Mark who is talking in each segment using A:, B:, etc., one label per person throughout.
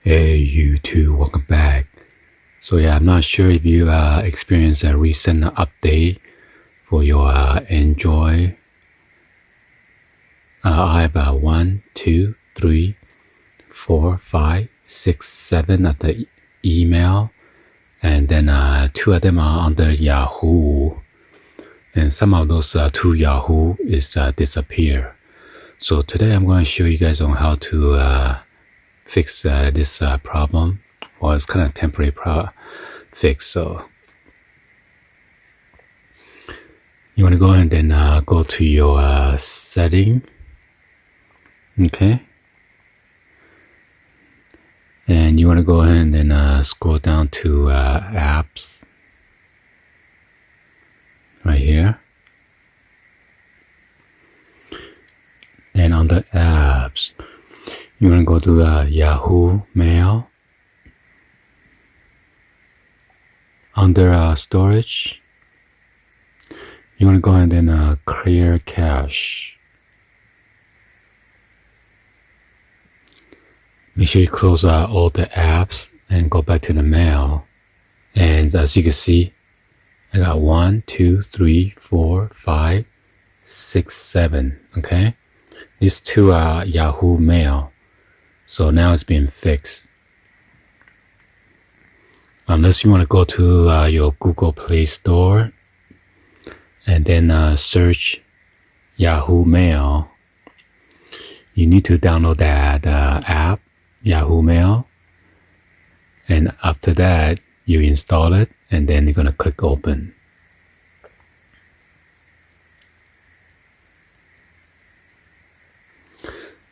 A: Hey, you too, welcome back. So yeah, I'm not sure if you experienced a recent update for your Android. I have 1, 2, 3, 4, 5, 6, 7 at the email, and then 2 of them are under Yahoo, and some of those 2 Yahoo is disappear. So today I'm going to show you guys on how to fix this problem. Well, it's kind of temporary fix. So you want to go ahead and go to your setting, okay, and you want to go ahead and then scroll down to apps right here, and on the apps you want to go to Yahoo Mail. Under storage, you want to go ahead and clear cache. Make sure you close all the apps and go back to the mail. And as you can see, I got 1, 2, 3, 4, 5, 6, 7. Okay, these 2 are Yahoo Mail. So now it's been fixed. Unless you want to go to your Google Play Store and then search Yahoo Mail, you need to download that app, Yahoo Mail, and after that you install it, and then you're going to click open.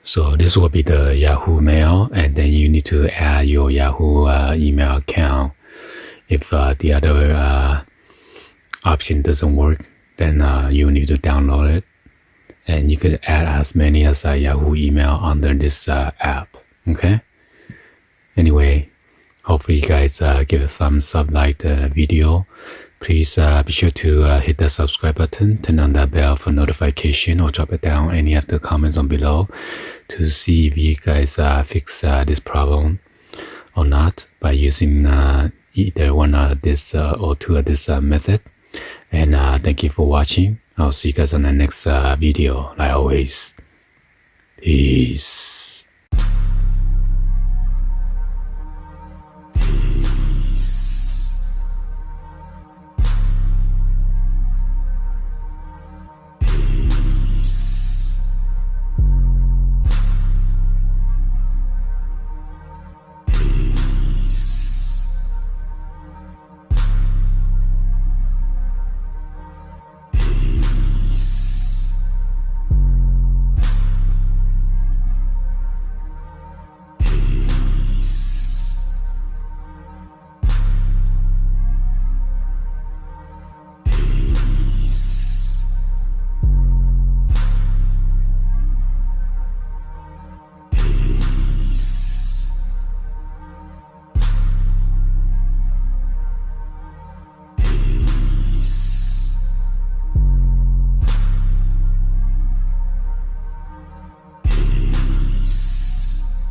A: So this will be the Yahoo Mail, and then you need to add your Yahoo email account. If the other option doesn't work, then you need to download it, and you could add as many as Yahoo email under this app. Okay. Anyway, hopefully you guys give a thumbs up, like the video. Please be sure to hit the subscribe button, turn on that bell for notification, or drop it down any of the comments on below to see if you guys fix this problem or not by using either one of this or 2 of this method. And thank you for watching. I'll see you guys on the next video, like always. Peace.